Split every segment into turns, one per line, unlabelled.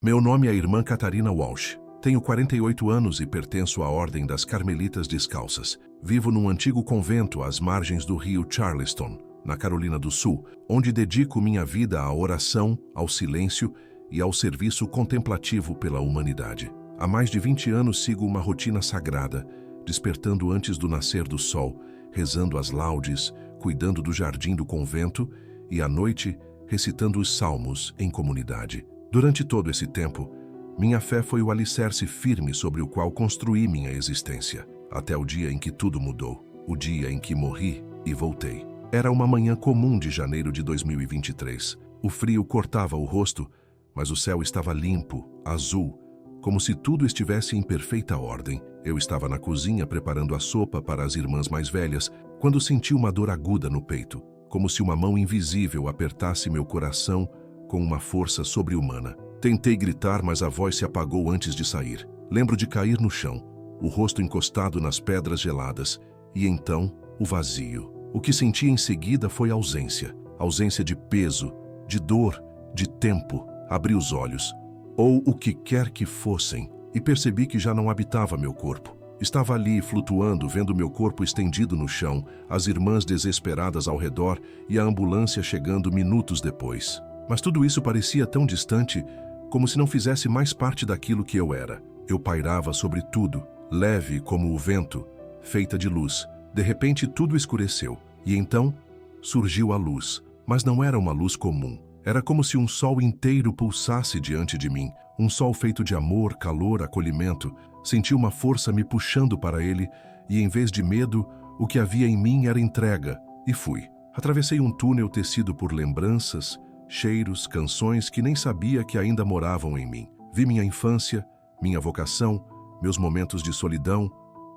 Meu nome é Irmã Catarina Walsh. Tenho 48 anos e pertenço à Ordem das Carmelitas Descalças. Vivo num antigo convento às margens do rio Charleston, na Carolina do Sul, onde dedico minha vida à oração, ao silêncio e ao serviço contemplativo pela humanidade. Há mais de 20 anos sigo uma rotina sagrada, despertando antes do nascer do sol, rezando as laudes, cuidando do jardim do convento e, à noite, recitando os salmos em comunidade. Durante todo esse tempo, minha fé foi o alicerce firme sobre o qual construí minha existência, até o dia em que tudo mudou, o dia em que morri e voltei. Era uma manhã comum de janeiro de 2023. O frio cortava o rosto, mas o céu estava limpo, azul, como se tudo estivesse em perfeita ordem. Eu estava na cozinha preparando a sopa para as irmãs mais velhas, quando senti uma dor aguda no peito, como se uma mão invisível apertasse meu coração com uma força sobre-humana. Tentei gritar, mas a voz se apagou antes de sair. Lembro de cair no chão, o rosto encostado nas pedras geladas, e então o vazio. O que senti em seguida foi ausência. Ausência de peso, de dor, de tempo. Abri os olhos, ou o que quer que fossem, e percebi que já não habitava meu corpo. Estava ali, flutuando, vendo meu corpo estendido no chão, as irmãs desesperadas ao redor e a ambulância chegando minutos depois. Mas tudo isso parecia tão distante, como se não fizesse mais parte daquilo que eu era. Eu pairava sobre tudo, leve como o vento, feita de luz. De repente tudo escureceu, e então surgiu a luz. Mas não era uma luz comum. Era como se um sol inteiro pulsasse diante de mim. Um sol feito de amor, calor, acolhimento. Senti uma força me puxando para ele, e em vez de medo, o que havia em mim era entrega. E fui. Atravessei um túnel tecido por lembranças, cheiros, canções que nem sabia que ainda moravam em mim. Vi minha infância, minha vocação, meus momentos de solidão,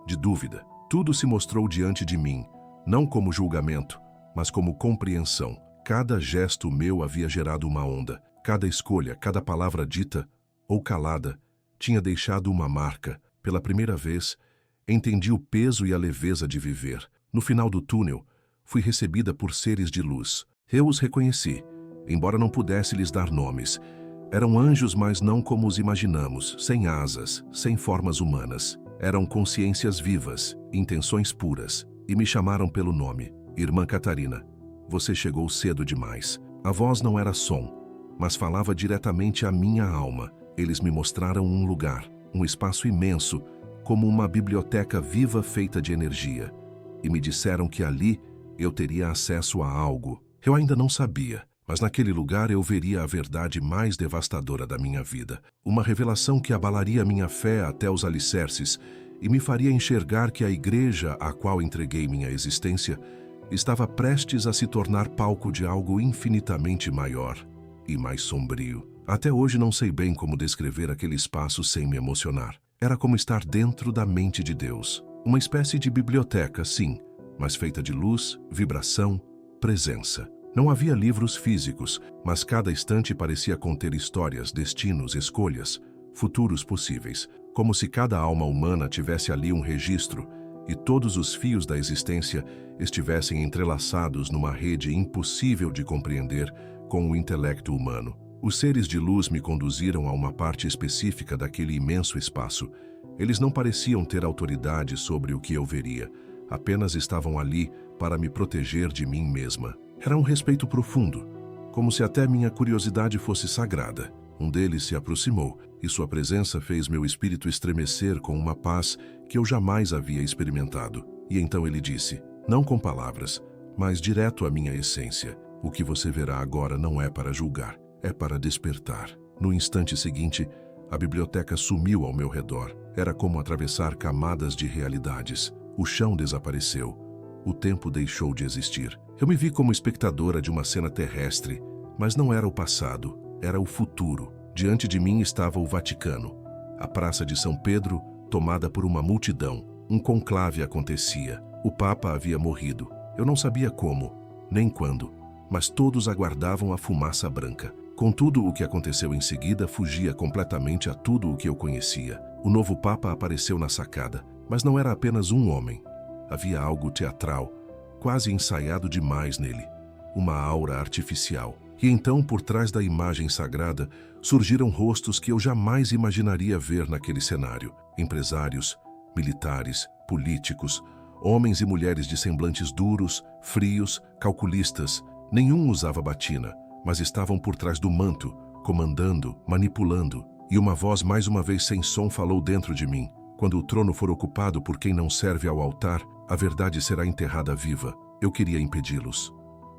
de dúvida. Tudo se mostrou diante de mim, não como julgamento, mas como compreensão. Cada gesto meu havia gerado uma onda. Cada escolha, cada palavra dita ou calada, tinha deixado uma marca. Pela primeira vez, entendi o peso e a leveza de viver. No final do túnel, fui recebida por seres de luz. Eu os reconheci, embora não pudesse lhes dar nomes. Eram anjos, mas não como os imaginamos, sem asas, sem formas humanas. Eram consciências vivas, intenções puras, e me chamaram pelo nome. Irmã Catarina, você chegou cedo demais. A voz não era som, mas falava diretamente à minha alma. Eles me mostraram um lugar, um espaço imenso, como uma biblioteca viva feita de energia. E me disseram que ali eu teria acesso a algo. Eu ainda não sabia. Mas naquele lugar eu veria a verdade mais devastadora da minha vida. Uma revelação que abalaria minha fé até os alicerces e me faria enxergar que a igreja à qual entreguei minha existência estava prestes a se tornar palco de algo infinitamente maior e mais sombrio. Até hoje não sei bem como descrever aquele espaço sem me emocionar. Era como estar dentro da mente de Deus. Uma espécie de biblioteca, sim, mas feita de luz, vibração, presença. Não havia livros físicos, mas cada estante parecia conter histórias, destinos, escolhas, futuros possíveis, como se cada alma humana tivesse ali um registro e todos os fios da existência estivessem entrelaçados numa rede impossível de compreender com o intelecto humano. Os seres de luz me conduziram a uma parte específica daquele imenso espaço. Eles não pareciam ter autoridade sobre o que eu veria, apenas estavam ali para me proteger de mim mesma. Era um respeito profundo, como se até minha curiosidade fosse sagrada. Um deles se aproximou, e sua presença fez meu espírito estremecer com uma paz que eu jamais havia experimentado. E então ele disse, não com palavras, mas direto à minha essência, o que você verá agora não é para julgar, é para despertar. No instante seguinte, a biblioteca sumiu ao meu redor. Era como atravessar camadas de realidades. O chão desapareceu. O tempo deixou de existir. Eu me vi como espectadora de uma cena terrestre, mas não era o passado, era o futuro. Diante de mim estava o Vaticano. A Praça de São Pedro, tomada por uma multidão. Um conclave acontecia. O Papa havia morrido. Eu não sabia como, nem quando, mas todos aguardavam a fumaça branca. Contudo, o que aconteceu em seguida fugia completamente a tudo o que eu conhecia. O novo Papa apareceu na sacada, mas não era apenas um homem. Havia algo teatral, quase ensaiado demais nele. Uma aura artificial. E então, por trás da imagem sagrada, surgiram rostos que eu jamais imaginaria ver naquele cenário. Empresários, militares, políticos, homens e mulheres de semblantes duros, frios, calculistas. Nenhum usava batina, mas estavam por trás do manto, comandando, manipulando. E uma voz mais uma vez sem som falou dentro de mim: quando o trono for ocupado por quem não serve ao altar, a verdade será enterrada viva. Eu queria impedi-los.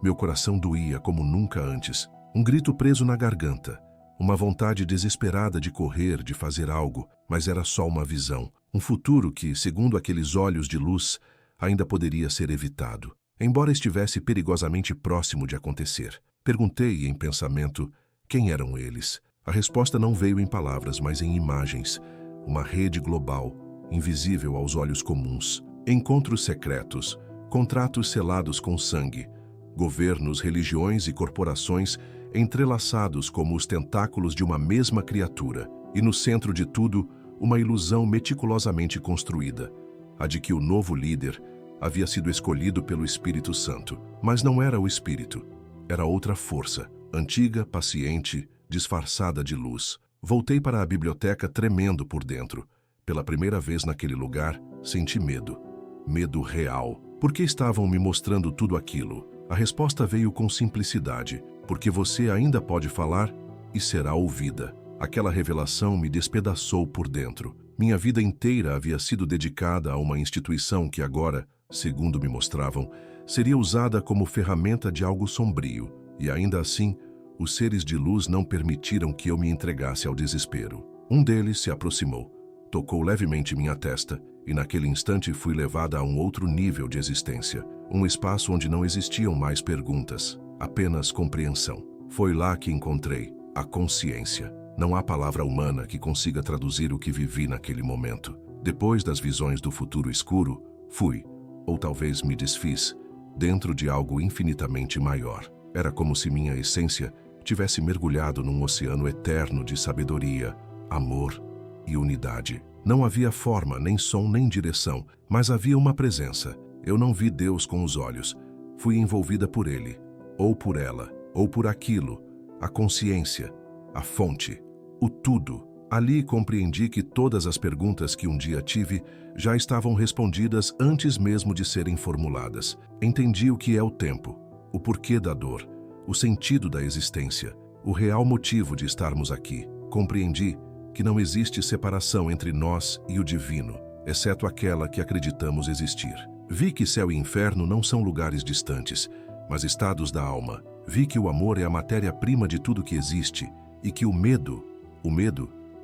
Meu coração doía como nunca antes. Um grito preso na garganta. Uma vontade desesperada de correr, de fazer algo, mas era só uma visão. Um futuro que, segundo aqueles olhos de luz, ainda poderia ser evitado, embora estivesse perigosamente próximo de acontecer. Perguntei em pensamento quem eram eles. A resposta não veio em palavras, mas em imagens. Uma rede global, invisível aos olhos comuns. Encontros secretos, contratos selados com sangue, governos, religiões e corporações entrelaçados como os tentáculos de uma mesma criatura. E no centro de tudo, uma ilusão meticulosamente construída, a de que o novo líder havia sido escolhido pelo Espírito Santo. Mas não era o Espírito, era outra força, antiga, paciente, disfarçada de luz. Voltei para a biblioteca tremendo por dentro. Pela primeira vez naquele lugar, senti medo. Medo real. Por que estavam me mostrando tudo aquilo? A resposta veio com simplicidade. Porque você ainda pode falar e será ouvida. Aquela revelação me despedaçou por dentro. Minha vida inteira havia sido dedicada a uma instituição que agora, segundo me mostravam, seria usada como ferramenta de algo sombrio. E ainda assim, os seres de luz não permitiram que eu me entregasse ao desespero. Um deles se aproximou, tocou levemente minha testa, e naquele instante fui levada a um outro nível de existência. Um espaço onde não existiam mais perguntas, apenas compreensão. Foi lá que encontrei a consciência. Não há palavra humana que consiga traduzir o que vivi naquele momento. Depois das visões do futuro escuro, fui, ou talvez me desfiz, dentro de algo infinitamente maior. Era como se minha essência tivesse mergulhado num oceano eterno de sabedoria, amor e unidade. Não havia forma, nem som, nem direção, mas havia uma presença. Eu não vi Deus com os olhos. Fui envolvida por Ele, ou por ela, ou por aquilo, a consciência, a fonte, o tudo. Ali compreendi que todas as perguntas que um dia tive já estavam respondidas antes mesmo de serem formuladas. Entendi o que é o tempo, o porquê da dor, o sentido da existência, o real motivo de estarmos aqui. Compreendi que não existe separação entre nós e o divino, exceto aquela que acreditamos existir. Vi que céu e inferno não são lugares distantes, mas estados da alma. Vi que o amor é a matéria-prima de tudo que existe e que o medo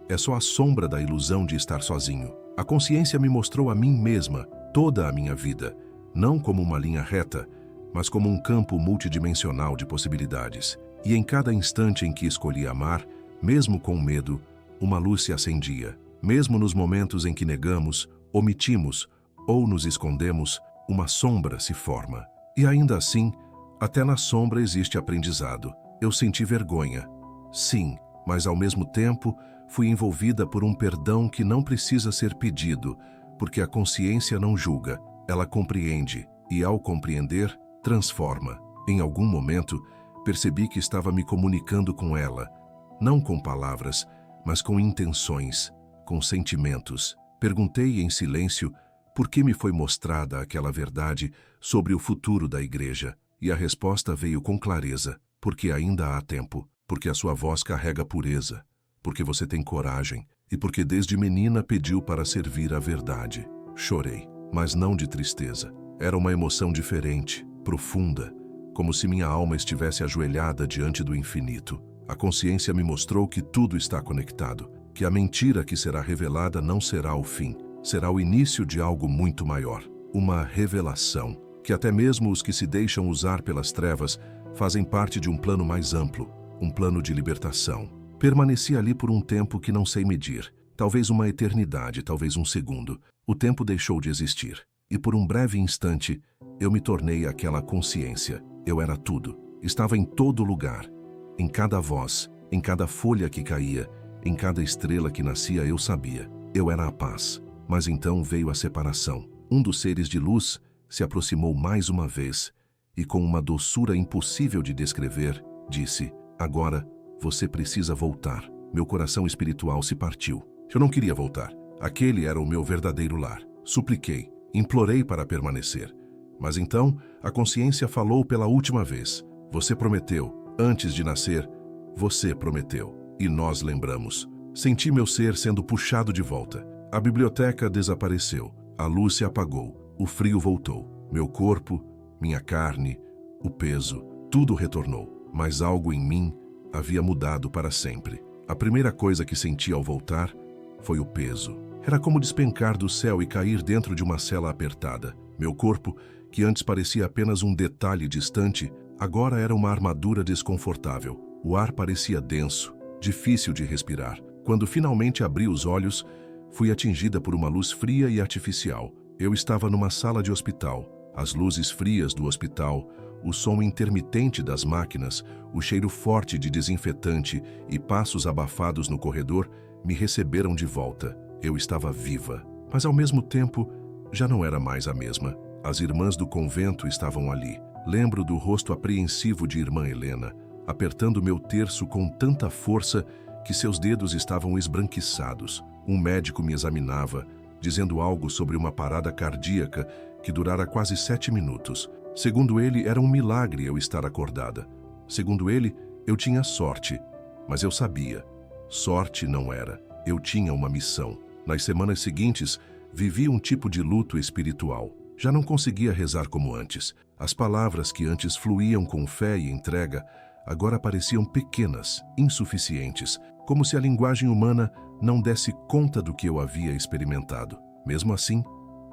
é só a sombra da ilusão de estar sozinho. A consciência me mostrou a mim mesma, toda a minha vida, não como uma linha reta, mas como um campo multidimensional de possibilidades. E em cada instante em que escolhi amar, mesmo com medo, uma luz se acendia. Mesmo nos momentos em que negamos, omitimos ou nos escondemos, uma sombra se forma. E ainda assim, até na sombra existe aprendizado. Eu senti vergonha. Sim, mas ao mesmo tempo, fui envolvida por um perdão que não precisa ser pedido, porque a consciência não julga, ela compreende, e ao compreender, transforma. Em algum momento, percebi que estava me comunicando com ela, não com palavras, mas com intenções, com sentimentos. Perguntei em silêncio por que me foi mostrada aquela verdade sobre o futuro da igreja, e a resposta veio com clareza: porque ainda há tempo, porque a sua voz carrega pureza, porque você tem coragem, e porque desde menina pediu para servir a verdade. Chorei, mas não de tristeza. Era uma emoção diferente, profunda, como se minha alma estivesse ajoelhada diante do infinito. A consciência me mostrou que tudo está conectado, que a mentira que será revelada não será o fim, será o início de algo muito maior. Uma revelação, que até mesmo os que se deixam usar pelas trevas fazem parte de um plano mais amplo, um plano de libertação. Permaneci ali por um tempo que não sei medir, talvez uma eternidade, talvez um segundo. O tempo deixou de existir, e por um breve instante, eu me tornei aquela consciência. Eu era tudo, estava em todo lugar, em cada voz, em cada folha que caía, em cada estrela que nascia. Eu sabia, eu era a paz. Mas então veio a separação. Um dos seres de luz se aproximou mais uma vez, e com uma doçura impossível de descrever, Disse: agora você precisa voltar. Meu coração espiritual se partiu. Eu não queria voltar. Aquele era o meu verdadeiro lar. Supliquei, implorei para permanecer. Mas então a consciência falou pela última vez. Você prometeu, antes de nascer, você prometeu. E nós lembramos. Senti meu ser sendo puxado de volta. A biblioteca desapareceu. A luz se apagou. O frio voltou. Meu corpo, minha carne, o peso, tudo retornou. Mas algo em mim havia mudado para sempre. A primeira coisa que senti ao voltar foi o peso. Era como despencar do céu e cair dentro de uma cela apertada. Meu corpo, que antes parecia apenas um detalhe distante, agora era uma armadura desconfortável. O ar parecia denso, difícil de respirar. Quando finalmente abri os olhos, fui atingida por uma luz fria e artificial. Eu estava numa sala de hospital. As luzes frias do hospital, o som intermitente das máquinas, o cheiro forte de desinfetante e passos abafados no corredor me receberam de volta. Eu estava viva, mas ao mesmo tempo já não era mais a mesma. As irmãs do convento estavam ali. Lembro do rosto apreensivo de irmã Helena, apertando meu terço com tanta força que seus dedos estavam esbranquiçados. Um médico me examinava, dizendo algo sobre uma parada cardíaca que durara quase 7 minutos. Segundo ele, era um milagre eu estar acordada. Segundo ele, eu tinha sorte, mas eu sabia. Sorte não era. Eu tinha uma missão. Nas semanas seguintes, vivi um tipo de luto espiritual. Já não conseguia rezar como antes. As palavras que antes fluíam com fé e entrega, agora pareciam pequenas, insuficientes, como se a linguagem humana não desse conta do que eu havia experimentado. Mesmo assim,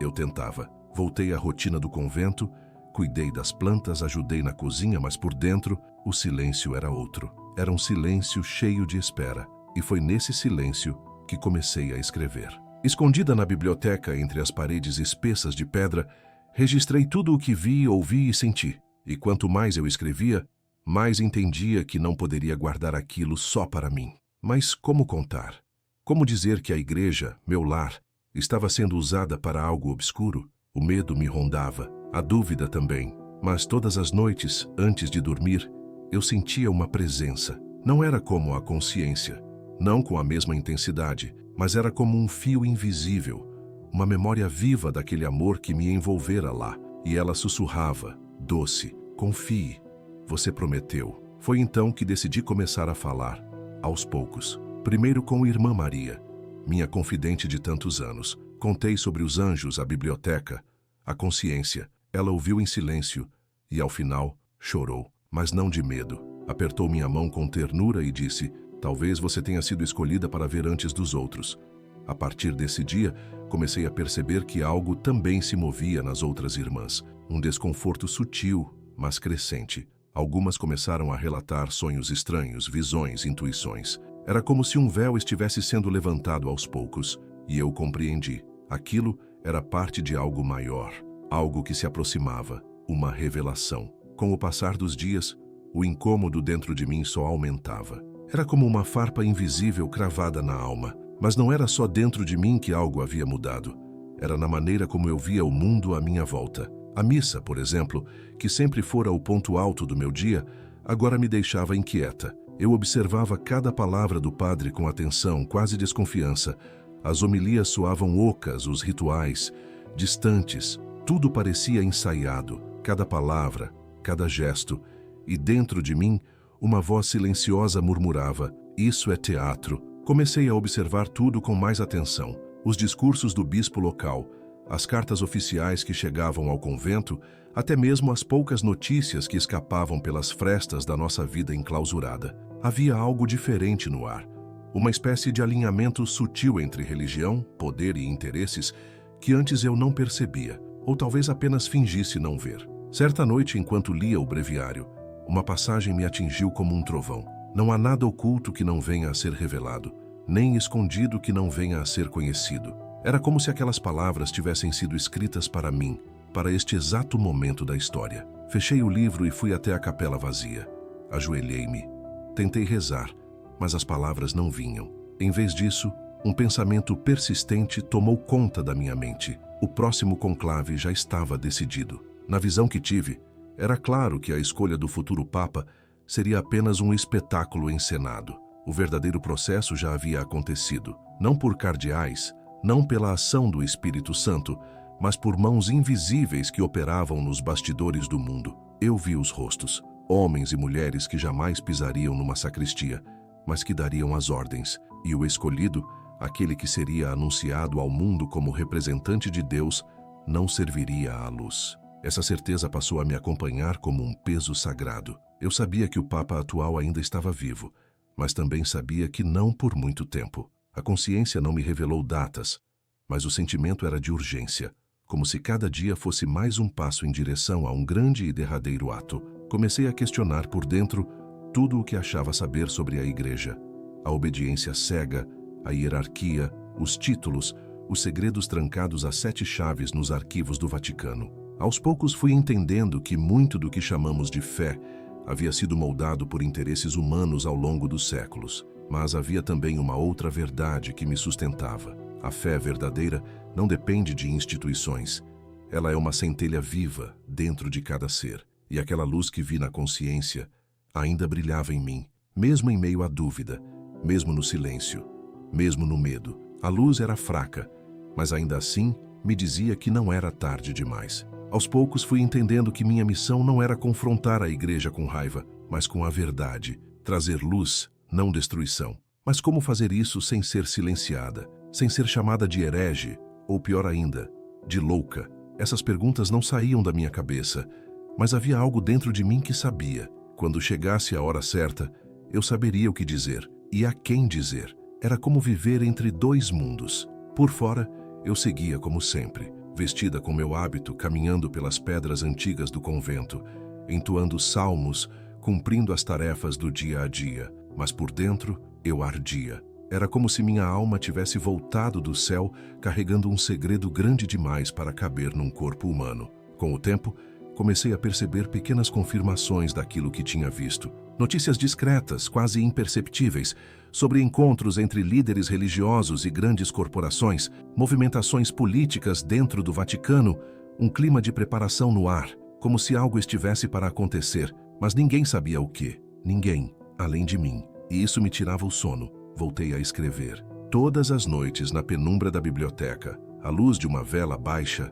eu tentava. Voltei à rotina do convento, cuidei das plantas, ajudei na cozinha, mas por dentro, o silêncio era outro. Era um silêncio cheio de espera. E foi nesse silêncio que comecei a escrever. Escondida na biblioteca, entre as paredes espessas de pedra, registrei tudo o que vi, ouvi e senti. E quanto mais eu escrevia, mais entendia que não poderia guardar aquilo só para mim. Mas como contar? Como dizer que a igreja, meu lar, estava sendo usada para algo obscuro? O medo me rondava, a dúvida também. Mas todas as noites, antes de dormir, eu sentia uma presença. Não era como a consciência, não com a mesma intensidade, mas era como um fio invisível, uma memória viva daquele amor que me envolvera lá. E ela sussurrava, doce, confie, você prometeu. Foi então que decidi começar a falar, aos poucos. Primeiro com Irmã Maria, minha confidente de tantos anos. Contei sobre os anjos, a biblioteca, a consciência. Ela ouviu em silêncio e, ao final, chorou, mas não de medo. Apertou minha mão com ternura e disse, talvez você tenha sido escolhida para ver antes dos outros. A partir desse dia, comecei a perceber que algo também se movia nas outras irmãs. Um desconforto sutil, mas crescente. Algumas começaram a relatar sonhos estranhos, visões, intuições. Era como se um véu estivesse sendo levantado aos poucos. E eu compreendi. Aquilo era parte de algo maior, algo que se aproximava, uma revelação. Com o passar dos dias, o incômodo dentro de mim só aumentava. Era como uma farpa invisível cravada na alma. Mas não era só dentro de mim que algo havia mudado. Era na maneira como eu via o mundo à minha volta. A missa, por exemplo, que sempre fora o ponto alto do meu dia, agora me deixava inquieta. Eu observava cada palavra do padre com atenção, quase desconfiança. As homilias soavam ocas, os rituais, distantes. Tudo parecia ensaiado, cada palavra, cada gesto. E dentro de mim, uma voz silenciosa murmurava, isso é teatro. Comecei a observar tudo com mais atenção. Os discursos do bispo local, as cartas oficiais que chegavam ao convento, até mesmo as poucas notícias que escapavam pelas frestas da nossa vida enclausurada. Havia algo diferente no ar. Uma espécie de alinhamento sutil entre religião, poder e interesses que antes eu não percebia, ou talvez apenas fingisse não ver. Certa noite, enquanto lia o breviário, uma passagem me atingiu como um trovão. Não há nada oculto que não venha a ser revelado, nem escondido que não venha a ser conhecido. Era como se aquelas palavras tivessem sido escritas para mim, para este exato momento da história. Fechei o livro e fui até a capela vazia. Ajoelhei-me. Tentei rezar, mas as palavras não vinham. Em vez disso, um pensamento persistente tomou conta da minha mente. O próximo conclave já estava decidido. Na visão que tive, era claro que a escolha do futuro Papa seria apenas um espetáculo encenado. O verdadeiro processo já havia acontecido, não por cardeais, não pela ação do Espírito Santo, mas por mãos invisíveis que operavam nos bastidores do mundo. Eu vi os rostos, homens e mulheres que jamais pisariam numa sacristia, mas que dariam as ordens, e o escolhido, aquele que seria anunciado ao mundo como representante de Deus, não serviria à luz. Essa certeza passou a me acompanhar como um peso sagrado. Eu sabia que o Papa atual ainda estava vivo, mas também sabia que não por muito tempo. A consciência não me revelou datas, mas o sentimento era de urgência, como se cada dia fosse mais um passo em direção a um grande e derradeiro ato. Comecei a questionar por dentro tudo o que achava saber sobre a Igreja. A obediência cega, a hierarquia, os títulos, os segredos trancados a 7 chaves nos arquivos do Vaticano. Aos poucos fui entendendo que muito do que chamamos de fé havia sido moldado por interesses humanos ao longo dos séculos. Mas havia também uma outra verdade que me sustentava. A fé verdadeira não depende de instituições. Ela é uma centelha viva dentro de cada ser. E aquela luz que vi na consciência ainda brilhava em mim, mesmo em meio à dúvida, mesmo no silêncio, mesmo no medo. A luz era fraca, mas ainda assim me dizia que não era tarde demais. Aos poucos fui entendendo que minha missão não era confrontar a Igreja com raiva, mas com a verdade, trazer luz, não destruição. Mas como fazer isso sem ser silenciada, sem ser chamada de herege, ou pior ainda, de louca? Essas perguntas não saíam da minha cabeça, mas havia algo dentro de mim que sabia. Quando chegasse a hora certa, eu saberia o que dizer e a quem dizer. Era como viver entre 2 mundos. Por fora, eu seguia como sempre, vestida com meu hábito, caminhando pelas pedras antigas do convento, entoando salmos, cumprindo as tarefas do dia a dia. Mas por dentro, eu ardia. Era como se minha alma tivesse voltado do céu, carregando um segredo grande demais para caber num corpo humano. Com o tempo, comecei a perceber pequenas confirmações daquilo que tinha visto. Notícias discretas, quase imperceptíveis, sobre encontros entre líderes religiosos e grandes corporações, movimentações políticas dentro do Vaticano, um clima de preparação no ar, como se algo estivesse para acontecer, mas ninguém sabia o quê. Ninguém, além de mim. E isso me tirava o sono. Voltei a escrever. Todas as noites, na penumbra da biblioteca, à luz de uma vela baixa,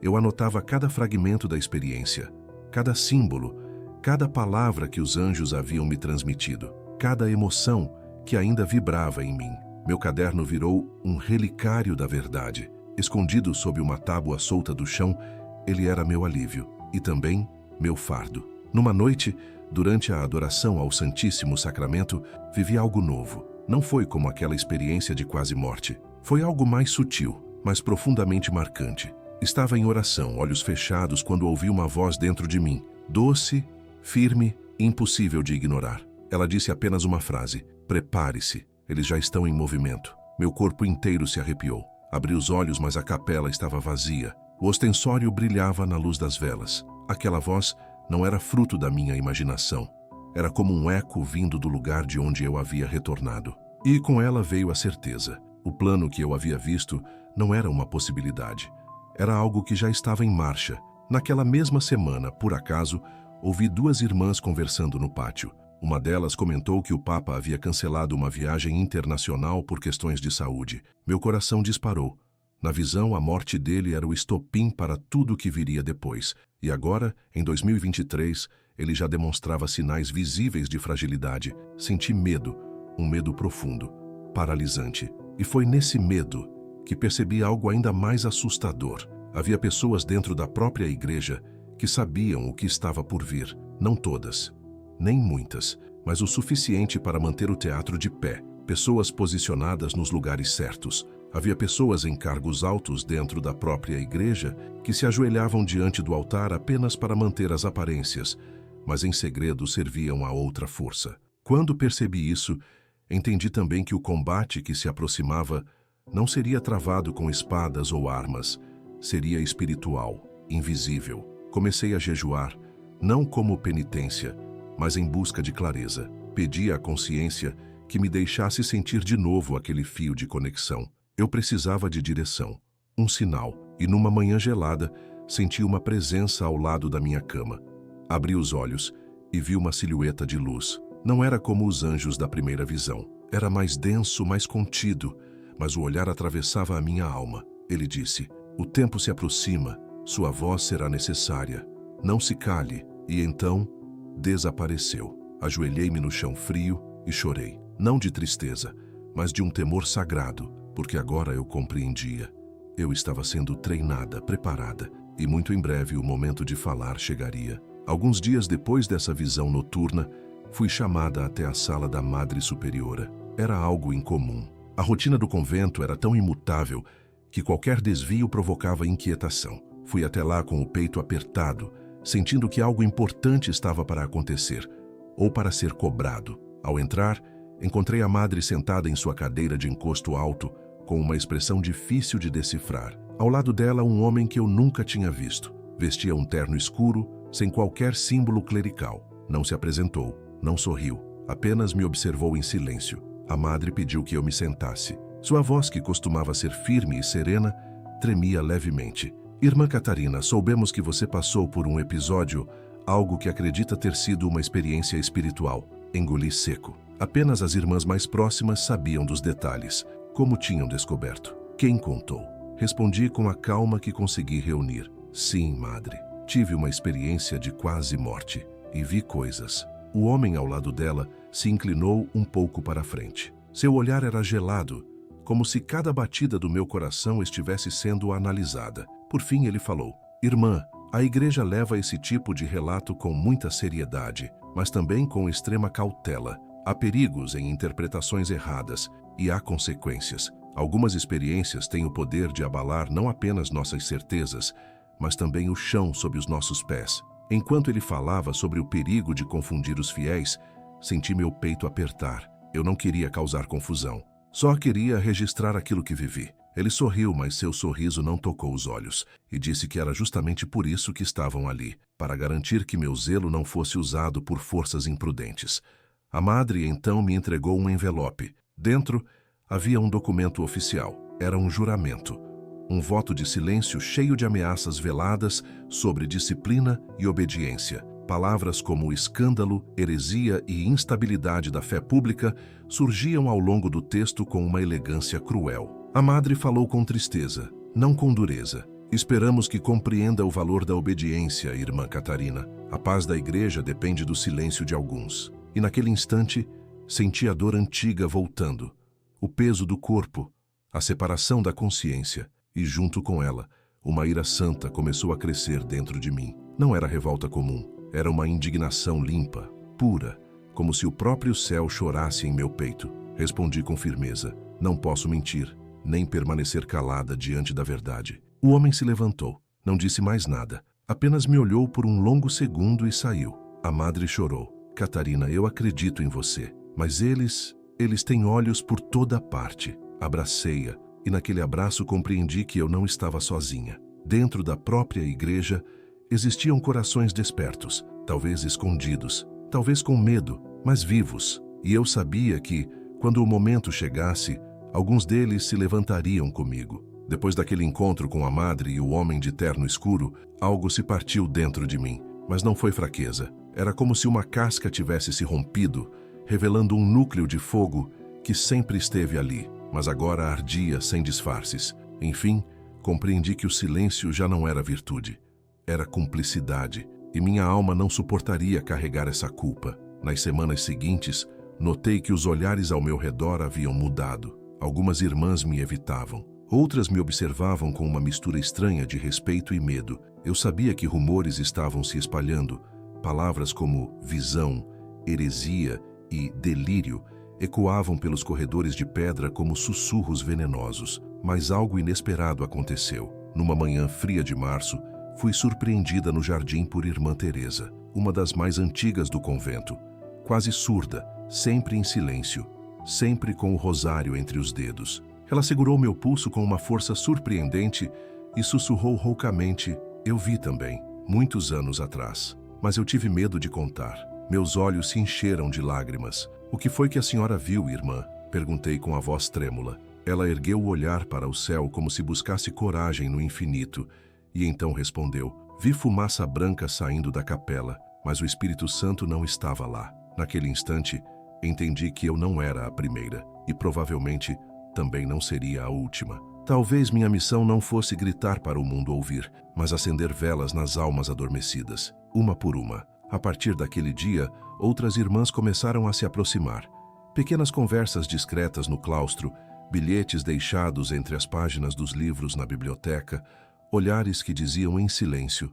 eu anotava cada fragmento da experiência, cada símbolo, cada palavra que os anjos haviam me transmitido, cada emoção que ainda vibrava em mim. Meu caderno virou um relicário da verdade. Escondido sob uma tábua solta do chão, ele era meu alívio e também meu fardo. Numa noite, durante a adoração ao Santíssimo Sacramento, vivi algo novo. Não foi como aquela experiência de quase morte. Foi algo mais sutil, mas profundamente marcante. Estava em oração, olhos fechados, quando ouvi uma voz dentro de mim. Doce, firme, impossível de ignorar. Ela disse apenas uma frase: prepare-se, eles já estão em movimento. Meu corpo inteiro se arrepiou. Abri os olhos, mas a capela estava vazia. O ostensório brilhava na luz das velas. Aquela voz não era fruto da minha imaginação. Era como um eco vindo do lugar de onde eu havia retornado. E com ela veio a certeza. O plano que eu havia visto não era uma possibilidade. Era algo que já estava em marcha. Naquela mesma semana, por acaso, ouvi 2 irmãs conversando no pátio. Uma delas comentou que o Papa havia cancelado uma viagem internacional por questões de saúde. Meu coração disparou. Na visão, a morte dele era o estopim para tudo o que viria depois. E agora, em 2023, ele já demonstrava sinais visíveis de fragilidade. Senti medo, um medo profundo, paralisante. E foi nesse medo que percebi algo ainda mais assustador. Havia pessoas dentro da própria igreja que sabiam o que estava por vir. Não todas, nem muitas, mas o suficiente para manter o teatro de pé. Pessoas posicionadas nos lugares certos. Havia pessoas em cargos altos dentro da própria igreja que se ajoelhavam diante do altar apenas para manter as aparências, mas em segredo serviam a outra força. Quando percebi isso, entendi também que o combate que se aproximava não seria travado com espadas ou armas, seria espiritual, invisível. Comecei a jejuar, não como penitência, mas em busca de clareza. Pedi à consciência que me deixasse sentir de novo aquele fio de conexão. Eu precisava de direção, um sinal, e numa manhã gelada, senti uma presença ao lado da minha cama. Abri os olhos e vi uma silhueta de luz. Não era como os anjos da primeira visão. Era mais denso, mais contido, mas o olhar atravessava a minha alma. Ele disse: "O tempo se aproxima, sua voz será necessária. Não se cale." E então, desapareceu. Ajoelhei-me no chão frio e chorei. Não de tristeza, mas de um temor sagrado, porque agora eu compreendia. Eu estava sendo treinada, preparada, e muito em breve o momento de falar chegaria. Alguns dias depois dessa visão noturna, fui chamada até a sala da Madre Superiora. Era algo incomum. A rotina do convento era tão imutável que qualquer desvio provocava inquietação. Fui até lá com o peito apertado, sentindo que algo importante estava para acontecer, ou para ser cobrado. Ao entrar, encontrei a madre sentada em sua cadeira de encosto alto, com uma expressão difícil de decifrar. Ao lado dela, um homem que eu nunca tinha visto. Vestia um terno escuro, sem qualquer símbolo clerical. Não se apresentou, não sorriu, apenas me observou em silêncio. A madre pediu que eu me sentasse. Sua voz, que costumava ser firme e serena, tremia levemente. "Irmã Catarina, soubemos que você passou por um episódio, algo que acredita ter sido uma experiência espiritual." Engoli seco. Apenas as irmãs mais próximas sabiam dos detalhes. Como tinham descoberto? Quem contou? Respondi com a calma que consegui reunir. "Sim, madre. Tive uma experiência de quase morte e vi coisas." O homem ao lado dela se inclinou um pouco para a frente. Seu olhar era gelado, como se cada batida do meu coração estivesse sendo analisada. Por fim ele falou: "Irmã, a igreja leva esse tipo de relato com muita seriedade, mas também com extrema cautela. Há perigos em interpretações erradas e há consequências. Algumas experiências têm o poder de abalar não apenas nossas certezas, mas também o chão sob os nossos pés." Enquanto ele falava sobre o perigo de confundir os fiéis, senti meu peito apertar. Eu não queria causar confusão. Só queria registrar aquilo que vivi. Ele sorriu, mas seu sorriso não tocou os olhos, e disse que era justamente por isso que estavam ali, para garantir que meu zelo não fosse usado por forças imprudentes. A madre então me entregou um envelope. Dentro havia um documento oficial. Era um juramento. Um voto de silêncio cheio de ameaças veladas sobre disciplina e obediência. Palavras como escândalo, heresia e instabilidade da fé pública surgiam ao longo do texto com uma elegância cruel. A madre falou com tristeza, não com dureza. "Esperamos que compreenda o valor da obediência, irmã Catarina. A paz da igreja depende do silêncio de alguns." E naquele instante, senti a dor antiga voltando, o peso do corpo, a separação da consciência. E junto com ela, uma ira santa começou a crescer dentro de mim. Não era revolta comum, era uma indignação limpa, pura, como se o próprio céu chorasse em meu peito. Respondi com firmeza: "Não posso mentir, nem permanecer calada diante da verdade." O homem se levantou, não disse mais nada, apenas me olhou por um longo segundo e saiu. A madre chorou: "Catarina, eu acredito em você, mas eles têm olhos por toda parte." Abracei-a. E naquele abraço compreendi que eu não estava sozinha. Dentro da própria igreja existiam corações despertos, talvez escondidos, talvez com medo, mas vivos. E eu sabia que, quando o momento chegasse, alguns deles se levantariam comigo. Depois daquele encontro com a madre e o homem de terno escuro, algo se partiu dentro de mim, mas não foi fraqueza. Era como se uma casca tivesse se rompido, revelando um núcleo de fogo que sempre esteve ali, mas agora ardia sem disfarces. Enfim, compreendi que o silêncio já não era virtude, era cumplicidade, e minha alma não suportaria carregar essa culpa. Nas semanas seguintes, notei que os olhares ao meu redor haviam mudado. Algumas irmãs me evitavam, outras me observavam com uma mistura estranha de respeito e medo. Eu sabia que rumores estavam se espalhando. Palavras como visão, heresia e delírio ecoavam pelos corredores de pedra como sussurros venenosos. Mas algo inesperado aconteceu. Numa manhã fria de março, fui surpreendida no jardim por Irmã Teresa, uma das mais antigas do convento. Quase surda, sempre em silêncio, sempre com o rosário entre os dedos. Ela segurou meu pulso com uma força surpreendente e sussurrou roucamente: "Eu vi também, muitos anos atrás. Mas eu tive medo de contar." Meus olhos se encheram de lágrimas. "O que foi que a senhora viu, irmã?" Perguntei com a voz trêmula. Ela ergueu o olhar para o céu como se buscasse coragem no infinito, e então respondeu: "Vi fumaça branca saindo da capela. mas o Espírito Santo não estava lá. Naquele instante, entendi que eu não era a primeira e provavelmente também não seria a última. Talvez minha missão não fosse gritar para o mundo ouvir, mas acender velas nas almas adormecidas, uma por uma. A partir daquele dia, outras irmãs começaram a se aproximar. Pequenas conversas discretas no claustro, bilhetes deixados entre as páginas dos livros na biblioteca, olhares que diziam em silêncio: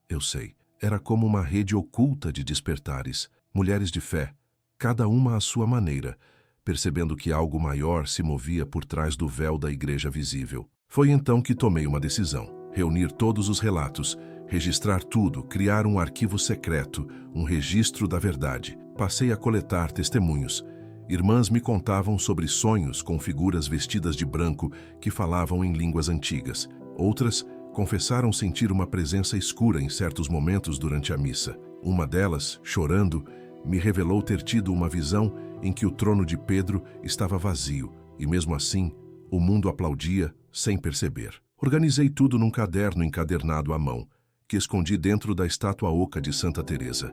eu sei. Era como uma rede oculta de despertares, mulheres de fé, cada uma à sua maneira, percebendo que algo maior se movia por trás do véu da igreja visível. Foi então que tomei uma decisão: reunir todos os relatos, registrar tudo, criar um arquivo secreto, um registro da verdade. Passei a coletar testemunhos. Irmãs me contavam sobre sonhos com figuras vestidas de branco que falavam em línguas antigas. Outras confessaram sentir uma presença escura em certos momentos durante a missa. Uma delas, chorando, me revelou ter tido uma visão em que o trono de Pedro estava vazio e, mesmo assim, o mundo aplaudia sem perceber. Organizei tudo num caderno encadernado à mão, que escondi dentro da estátua oca de Santa Teresa,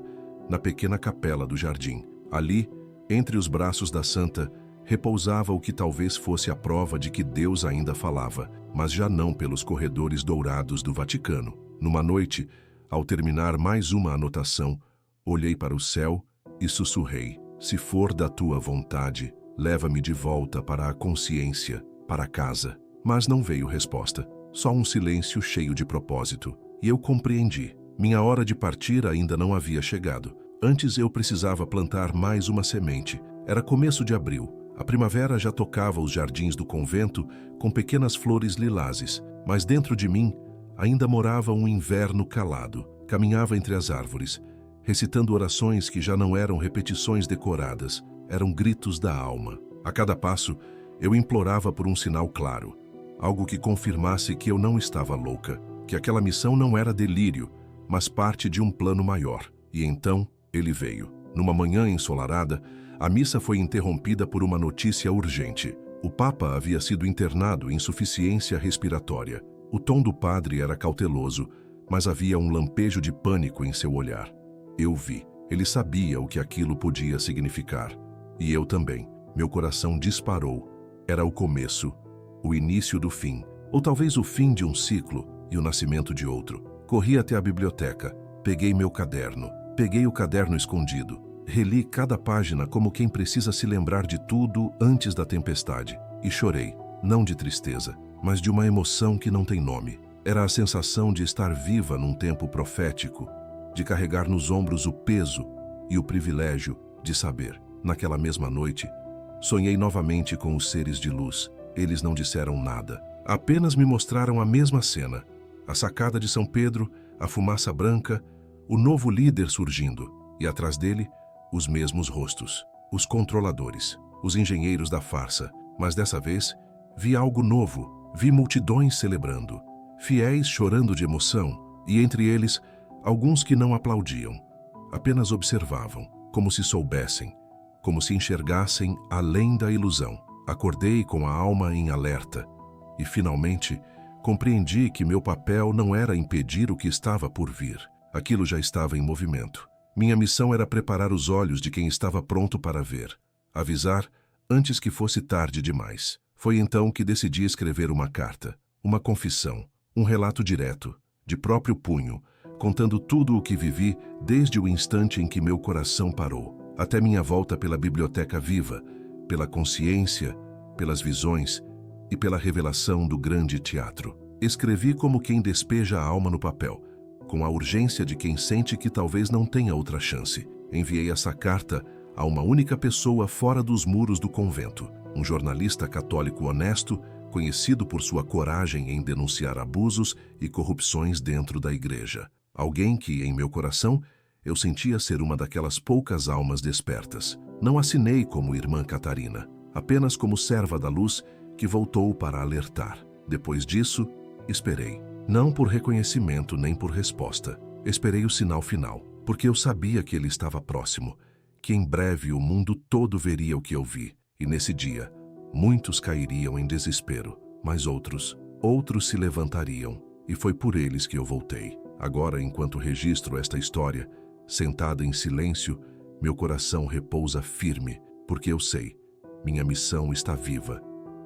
na pequena capela do jardim. Ali, entre os braços da santa, repousava o que talvez fosse a prova de que Deus ainda falava, mas já não pelos corredores dourados do Vaticano. Numa noite, ao terminar mais uma anotação, olhei para o céu e sussurrei: se for da tua vontade, leva-me de volta para a consciência, para casa. Mas não veio resposta, só um silêncio cheio de propósito. E eu compreendi. Minha hora de partir ainda não havia chegado. Antes eu precisava plantar mais uma semente. Era começo de abril. A primavera já tocava os jardins do convento com pequenas flores lilazes, mas dentro de mim ainda morava um inverno calado. Caminhava entre as árvores, recitando orações que já não eram repetições decoradas, eram gritos da alma. A cada passo, eu implorava por um sinal claro, algo que confirmasse que eu não estava louca, que aquela missão não era delírio, mas parte de um plano maior. E então ele veio. Numa manhã ensolarada, a missa foi interrompida por uma notícia urgente. O Papa havia sido internado em insuficiência respiratória. O tom do padre era cauteloso, mas havia um lampejo de pânico em seu olhar. Eu vi. Ele sabia o que aquilo podia significar. E eu também. Meu coração disparou. Era o começo, o início do fim, ou talvez o fim de um ciclo e o nascimento de outro. Corri até a biblioteca, peguei meu caderno, peguei o caderno escondido, reli cada página como quem precisa se lembrar de tudo antes da tempestade, e chorei, não de tristeza, mas de uma emoção que não tem nome. Era a sensação de estar viva num tempo profético, de carregar nos ombros o peso e o privilégio de saber. Naquela mesma noite, sonhei novamente com os seres de luz. Eles não disseram nada, apenas me mostraram a mesma cena. A sacada de São Pedro, a fumaça branca, o novo líder surgindo, e atrás dele, os mesmos rostos, os controladores, os engenheiros da farsa. Mas dessa vez, vi algo novo, vi multidões celebrando, fiéis chorando de emoção, e entre eles, alguns que não aplaudiam, apenas observavam, como se soubessem, como se enxergassem além da ilusão. Acordei com a alma em alerta e, finalmente, compreendi que meu papel não era impedir o que estava por vir. Aquilo já estava em movimento. Minha missão era preparar os olhos de quem estava pronto para ver, avisar antes que fosse tarde demais. Foi então que decidi escrever uma carta, uma confissão, um relato direto, de próprio punho, contando tudo o que vivi desde o instante em que meu coração parou, até minha volta pela biblioteca viva, pela consciência, pelas visões e pela revelação do grande teatro. Escrevi como quem despeja a alma no papel, com a urgência de quem sente que talvez não tenha outra chance. Enviei essa carta a uma única pessoa fora dos muros do convento, um jornalista católico honesto, conhecido por sua coragem em denunciar abusos e corrupções dentro da igreja. Alguém que, em meu coração, eu sentia ser uma daquelas poucas almas despertas. Não assinei como irmã Catarina, apenas como serva da luz que voltou para alertar. Depois disso, esperei. Não por reconhecimento nem por resposta. Esperei o sinal final, porque eu sabia que ele estava próximo, que em breve o mundo todo veria o que eu vi. E nesse dia, muitos cairiam em desespero, mas outros se levantariam. E foi por eles que eu voltei. Agora, enquanto registro esta história, sentada em silêncio, meu coração repousa firme, porque eu sei, minha missão está viva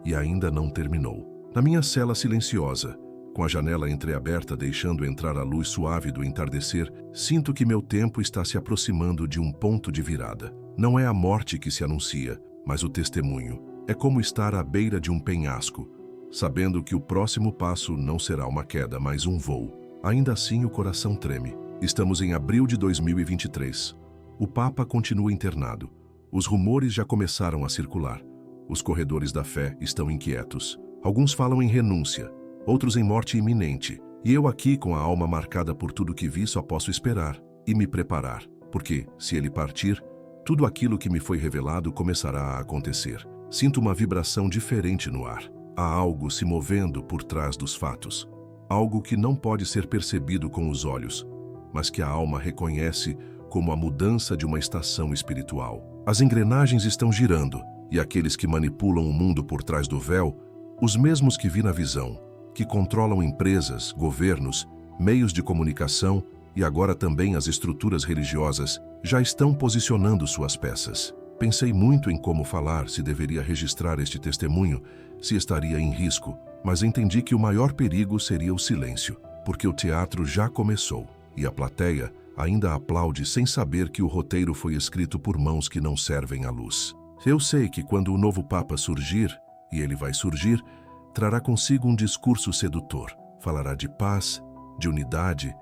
e ainda não terminou. Na minha cela silenciosa, com a janela entreaberta deixando entrar a luz suave do entardecer, sinto que meu tempo está se aproximando de um ponto de virada. Não é a morte que se anuncia, mas o testemunho. É como estar à beira de um penhasco, sabendo que o próximo passo não será uma queda, mas um voo. Ainda assim, o coração treme. Estamos em abril de 2023. O Papa continua internado. Os rumores já começaram a circular. Os corredores da fé estão inquietos. Alguns falam em renúncia, outros em morte iminente. E eu aqui, com a alma marcada por tudo que vi, só posso esperar e me preparar. Porque, se ele partir, tudo aquilo que me foi revelado começará a acontecer. Sinto uma vibração diferente no ar. Há algo se movendo por trás dos fatos. Algo que não pode ser percebido com os olhos, mas que a alma reconhece como a mudança de uma estação espiritual. As engrenagens estão girando, e aqueles que manipulam o mundo por trás do véu, os mesmos que vi na visão, que controlam empresas, governos, meios de comunicação e agora também as estruturas religiosas, já estão posicionando suas peças. Pensei muito em como falar, se deveria registrar este testemunho, se estaria em risco, mas entendi que o maior perigo seria o silêncio, porque o teatro já começou, e a plateia ainda aplaude sem saber que o roteiro foi escrito por mãos que não servem à luz. Eu sei que quando o novo Papa surgir, e ele vai surgir, trará consigo um discurso sedutor. Falará de paz, de unidade,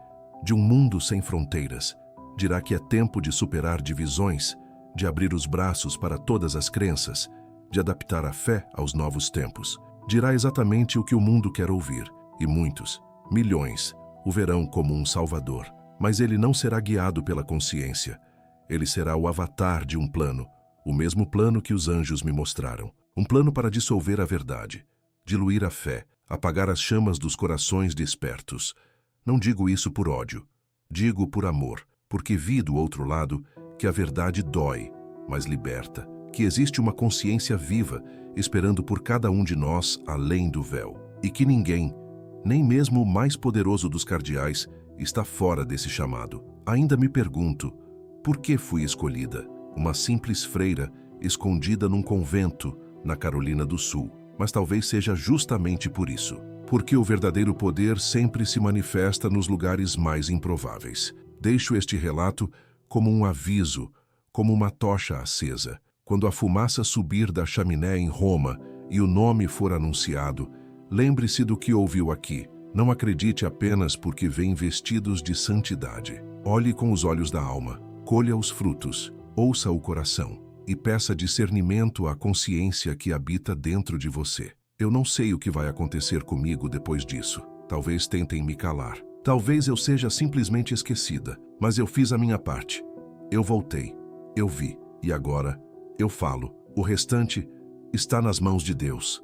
de um mundo sem fronteiras. Dirá que é tempo de superar divisões, de abrir os braços para todas as crenças, de adaptar a fé aos novos tempos. Dirá exatamente o que o mundo quer ouvir, e muitos, milhões, o verão como um salvador. Mas ele não será guiado pela consciência. Ele será o avatar de um plano, o mesmo plano que os anjos me mostraram. Um plano para dissolver a verdade, diluir a fé, apagar as chamas dos corações despertos. Não digo isso por ódio, digo por amor, porque vi do outro lado que a verdade dói, mas liberta, que existe uma consciência viva esperando por cada um de nós além do véu, e que ninguém, nem mesmo o mais poderoso dos cardeais, está fora desse chamado. Ainda me pergunto, por que fui escolhida? Uma simples freira, escondida num convento, na Carolina do Sul. Mas talvez seja justamente por isso. Porque o verdadeiro poder sempre se manifesta nos lugares mais improváveis. Deixo este relato como um aviso, como uma tocha acesa. Quando a fumaça subir da chaminé em Roma e o nome for anunciado, lembre-se do que ouviu aqui. Não acredite apenas porque vem vestidos de santidade. Olhe com os olhos da alma, colha os frutos, ouça o coração e peça discernimento à consciência que habita dentro de você. Eu não sei o que vai acontecer comigo depois disso. Talvez tentem me calar. Talvez eu seja simplesmente esquecida, mas eu fiz a minha parte. Eu voltei, eu vi, e agora eu falo. O restante está nas mãos de Deus.